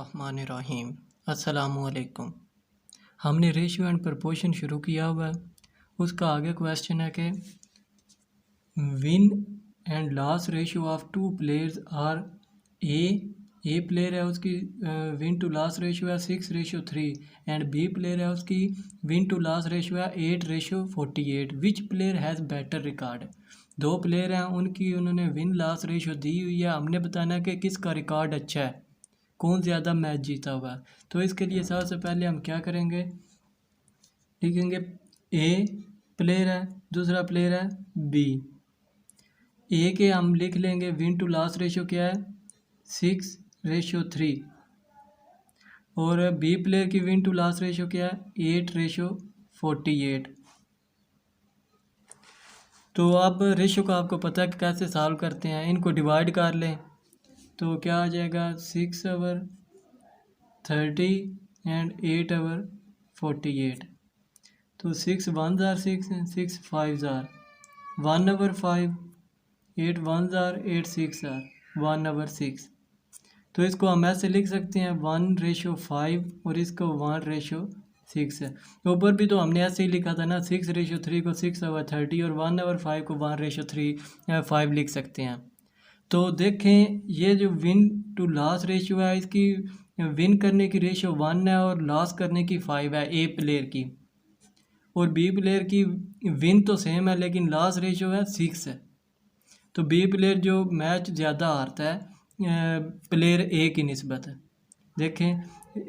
बिस्मिल्लाहिर्रहमानिर्रहीम। अस्सलामुअलैकुम। हमने रेशियो एंड प्रपोर्शन शुरू किया हुआ है। उसका आगे क्वेश्चन है कि win and loss ratio of two players or a player है उसकी विन टू लॉस रेशियो है 6:3 एंड बी प्लेयर है उसकी विन टू लॉस रेशियो है 8:48। विच प्लेयर हैज़ बेटर रिकॉर्ड। दो प्लेयर हैं, उन्होंने विन लॉस रेशियो दी हुई है। हमने बताना है कि किसका रिकॉर्ड अच्छा है, कौन ज़्यादा मैच जीता हुआ है। तो इसके लिए सबसे पहले हम क्या करेंगे, लिखेंगे ए प्लेयर है, दूसरा प्लेयर है बी। ए के हम लिख लेंगे विन टू लॉस रेशियो क्या है 6:3 और बी प्लेयर की विन टू लॉस रेशियो क्या है 8:48। तो अब रेशियो का आपको पता है कि कैसे सॉल्व करते हैं। इनको डिवाइड कर लें तो क्या आ जाएगा 6:30 एंड 8:48। तो 6 1 जार 6 6 5 जार 1/5 8 1 जार 8 6 जार 1/6। तो इसको हम ऐसे लिख सकते हैं 1:5 और इसको 1:6 है। ऊपर भी तो हमने ऐसे ही लिखा था ना, 6:3 को 6/30 और 1/5 को 1:5 लिख सकते हैं। तो देखें ये जो विन टू लॉस रेशियो है, इसकी विन करने की रेशियो 1 है और लॉस करने की 5 है ए प्लेयर की, और बी प्लेयर की विन तो सेम है लेकिन लॉस रेशियो है 6 है। तो बी प्लेयर जो मैच ज़्यादा हारता है प्लेयर ए की निस्बत है। देखें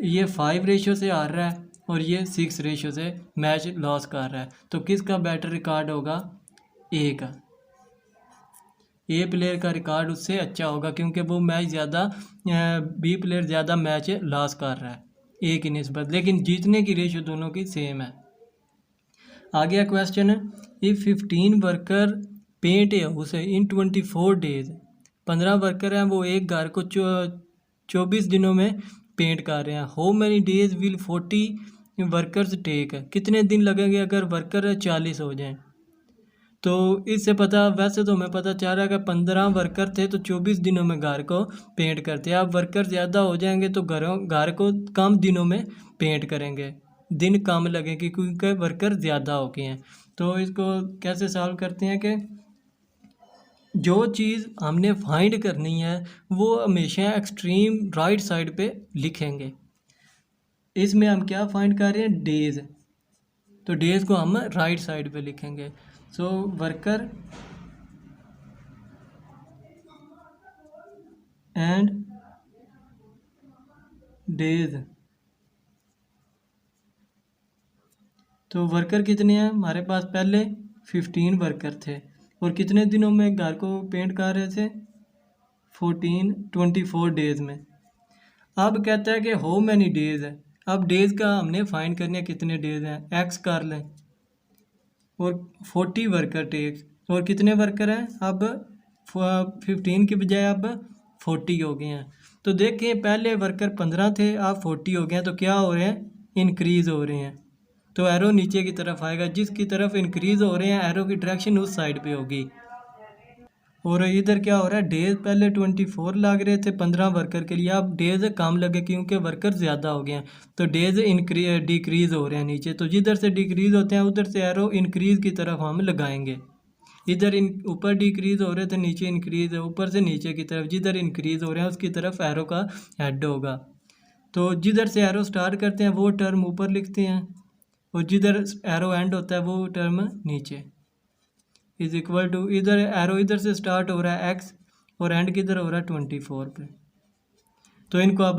ये 5 रेशियो से हार रहा है और ये 6 रेशियो से मैच लॉस कर रहा है। तो किसका बेटर रिकॉर्ड होगा, ए का। ए प्लेयर का रिकॉर्ड उससे अच्छा होगा क्योंकि वो मैच ज़्यादा बी प्लेयर ज़्यादा मैच लॉस कर रहा है ए की निस्बत, लेकिन जीतने की रेशियो दोनों की सेम है। आ गया क्वेश्चन है if 15 worker paint a house in 24 days. 15 worker हैं, वो एक घर को 24 दिनों में पेंट कर रहे हैं। How many days will 40 workers take. कितने दिन लगेंगे अगर वर्कर 40 हो जाएं। तो इससे पता, वैसे तो हमें पता चल रहा है कि 15 वर्कर थे तो 24 दिनों में घर को पेंट करते हैं। अब वर्कर ज़्यादा हो जाएंगे तो घर को कम दिनों में पेंट करेंगे, दिन कम लगेंगे क्योंकि वर्कर ज़्यादा हो गए हैं। तो इसको कैसे सॉल्व करते हैं कि जो चीज़ हमने फाइंड करनी है वो हमेशा एक्सट्रीम राइट साइड पे लिखेंगे। इसमें हम क्या फाइंड कर रहे हैं, डेज। तो डेज को हम राइट साइड पे लिखेंगे। सो वर्कर एंड डेज। तो वर्कर कितने हैं हमारे पास, पहले 15 वर्कर थे और कितने दिनों में घर को पेंट कर रहे थे 24 डेज में। अब कहता है कि हाउ मैनी डेज है। अब डेज का हमने फाइंड करना है कितने डेज हैं, एक्स कर लें और 40 वर्कर टेक्स, और कितने वर्कर हैं अब 15 की बजाय अब 40 हो गए हैं। तो देखें पहले वर्कर 15 थे, अब 40 हो गए हैं। तो क्या हो रहे हैं, इंक्रीज़ हो रहे हैं। तो एरो नीचे की तरफ आएगा, जिसकी तरफ इंक्रीज़ हो रहे हैं एरो की डायरेक्शन उस साइड पे होगी। और इधर क्या हो रहा है, डेज पहले 24 लग रहे थे 15 वर्कर के लिए, अब डेज कम लगे क्योंकि वर्कर ज़्यादा हो गए हैं। तो डेज डिक्रीज़ हो रहे हैं नीचे। तो जिधर से डिक्रीज़ होते हैं उधर से एरो इंक्रीज़ की तरफ हम लगाएंगे। इधर ऊपर डिक्रीज़ हो रहे थे, नीचे इंक्रीज़ है, ऊपर से नीचे की तरफ जिधर इंक्रीज़ हो रहे हैं उसकी तरफ एरो का हेड होगा। तो जिधर से एरो स्टार्ट करते हैं वो टर्म ऊपर लिखते हैं और जिधर एरो एंड होता है वो टर्म नीचे। इज इक्वल टू, इधर एरो इधर से स्टार्ट हो रहा है एक्स और एंड किधर हो रहा है 24 पे। तो इनको अब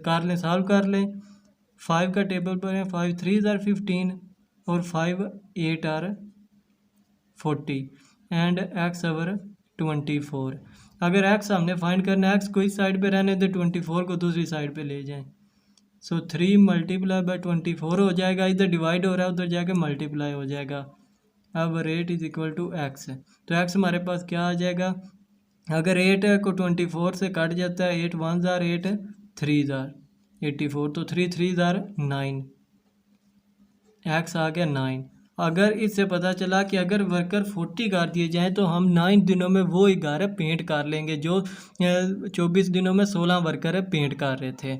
कर लें, सॉल्व कर लें। 5 का टेबल पर है, 5 3 आर 15 और 5 8 आर 40 एंड एक्स ओवर 24। अगर एक्स हमने फाइंड करना है, एक्स को इस साइड पे रहने दे, 24 को दूसरी साइड पे ले जाएं। सो 3 मल्टीप्लाई बाई 24 हो जाएगा, इधर डिवाइड हो रहा है उधर जाके मल्टीप्लाई हो जाएगा। अब rate is equal to x. तो एक्स हमारे पास क्या आ जाएगा, अगर 8 को 24 से काट जाता है, 8 1 जार 8 3 जार 84, तो 3 3 जार 9, एक्स आ गया 9। अगर इससे पता चला कि अगर वर्कर 40 कर दिए जाएँ तो हम 9 दिनों में वो ही घर पेंट कर लेंगे जो 24 दिनों में 16 वर्कर पेंट कर रहे थे।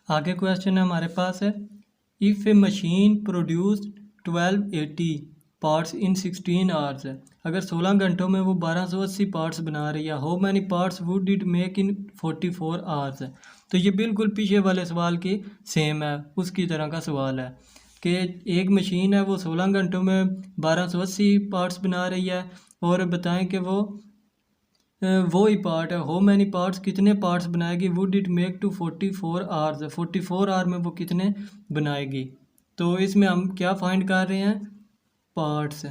आगे क्वेश्चन हमारे पास है, if A machine produce 1280 parts in 16 hours, अगर 16 घंटों में वो 1280 पार्ट्स बना रही है, how many parts would it make in 44 hours. तो ये बिल्कुल पीछे वाले सवाल की सेम है, उसकी तरह का सवाल है कि एक मशीन है वो 16 घंटों में 1280 पार्ट्स बना रही है और बताएं कि वो ही पार्ट है, हाउ मैनी पार्ट्स कितने पार्ट्स बनाएगी, would it make to 44 hours, 44 hour में वो कितने बनाएगी। तो इसमें हम क्या फाइंड कर रहे हैं, पार्ट्स।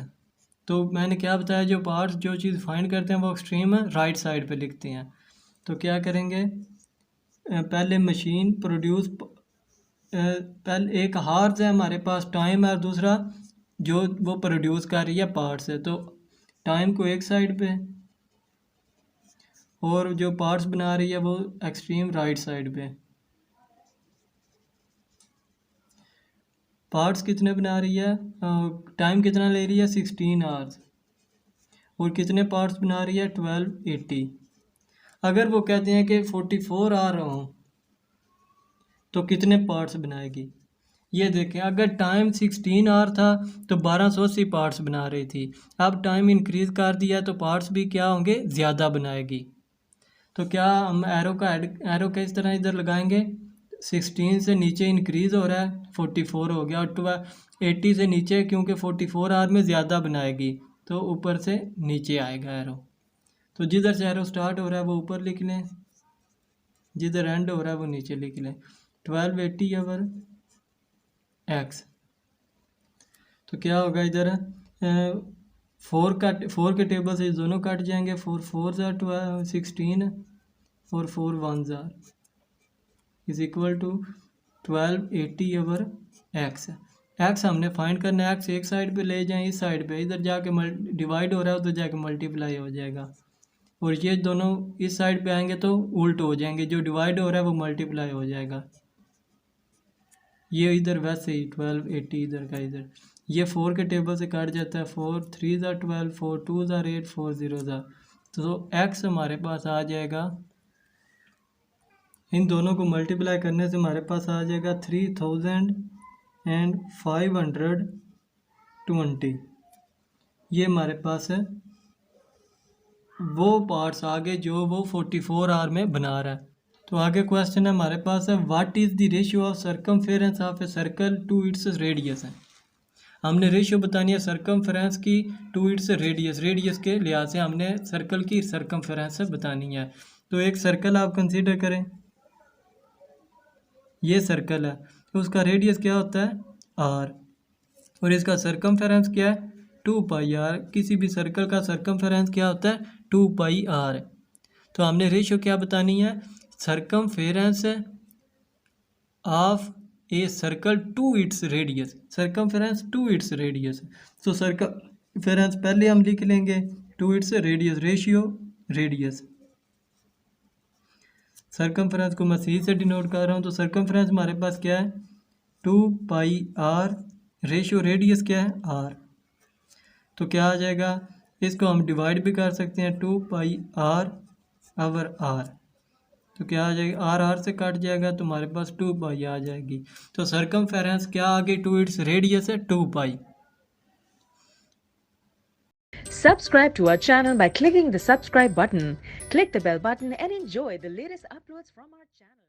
तो मैंने क्या बताया, जो पार्ट्स जो चीज़ फाइंड करते हैं वो एक्सट्रीम राइट साइड पे लिखते हैं। तो क्या करेंगे, पहले मशीन प्रोड्यूस, पहले एक हार्स है हमारे पास, टाइम है, और दूसरा जो वो प्रोड्यूस कर रही है पार्ट्स है। तो टाइम को एक साइड पे और जो पार्ट्स बना रही है वो एक्सट्रीम राइट साइड पे। पार्ट्स कितने बना रही है, टाइम कितना ले रही है 16 आवर्स, और कितने पार्ट्स बना रही है 1280। अगर वो कहते हैं कि 44 आ रहा हूँ तो कितने पार्ट्स बनाएगी, ये देखें। अगर टाइम 16 आवर था तो 1280 पार्ट्स बना रही थी, अब टाइम इंक्रीज़ कर दिया तो पार्ट्स भी क्या होंगे, ज़्यादा बनाएगी। तो क्या हम एरो का इस तरह इधर लगाएंगे, 16 से नीचे इंक्रीज़ हो रहा है 44 हो गया, और 80 से नीचे क्योंकि 44 आवर में ज़्यादा बनाएगी तो ऊपर से नीचे आएगा एरो। तो जिधर से एरो स्टार्ट हो रहा है वो ऊपर लिख लें, जिधर एंड हो रहा है वो नीचे लिख लें। 1280 आवर एक्स, तो क्या होगा इधर 4 के टेबल से दोनों कट जाएंगे, 4 4 ज़ार 16 और 4 1 ज़ार is equal to 1280 over x. X हमने फाइंड करना है, एक्स एक साइड पे ले जाएं, इस साइड पे इधर जाके डिवाइड हो रहा है उधर जाके मल्टीप्लाई हो जाएगा, और ये दोनों इस साइड पे आएंगे तो उल्ट हो जाएंगे, जो डिवाइड हो रहा है वो मल्टीप्लाई हो जाएगा। ये इधर वैसे ही 1280 इधर का इधर, ये 4 के टेबल से काट जाता है, 4 3 ज़ार 12, 4 2 ज़ार 8, 4 0 ज़ार। तो एक्स हमारे पास आ जाएगा, इन दोनों को मल्टीप्लाई करने से हमारे पास आ जाएगा 3520। ये हमारे पास है वो पार्ट्स आगे जो वो 44 आवर में बना रहा है। तो आगे क्वेश्चन है हमारे पास है, what is the ratio of circumference of a circle to its radius है। हमने रेशियो बतानी है सर्कमफेरेंस की टू इट्स रेडियस, रेडियस के लिहाज से हमने सर्कल की सर्कमफेरेंस बतानी है। तो एक सर्कल आप कंसीडर करें, ये सर्कल है तो उसका रेडियस क्या होता है आर, और इसका सर्कमफेरेंस क्या है 2 पाई आर। किसी भी सर्कल का सर्कमफेरेंस क्या होता है 2 पाई आर। तो हमने रेशियो क्या बतानी है, circumference of a circle to its radius, circumference to its radius. तो सर्कमफेरेंस पहले हम लिख लेंगे to its radius, ratio radius. Circumference को मैं सी से डिनोट कर रहा हूँ, तो सर्कमफेरेंस हमारे पास क्या है 2 पाई आर, रेशियो रेडियस क्या है आर। तो क्या आ जाएगा, इसको हम डिवाइड भी कर सकते हैं, 2 पाई आर ओवर आर। तो क्या आ जाएगा, आर आर से कट जाएगा तो हमारे पास 2 पाई आ जाएगी। तो सर्कमफेरेंस क्या आ गई, टू इट्स रेडियस है 2 पाई। Subscribe to our channel by clicking the subscribe button. Click the bell button and enjoy the latest uploads from our channel.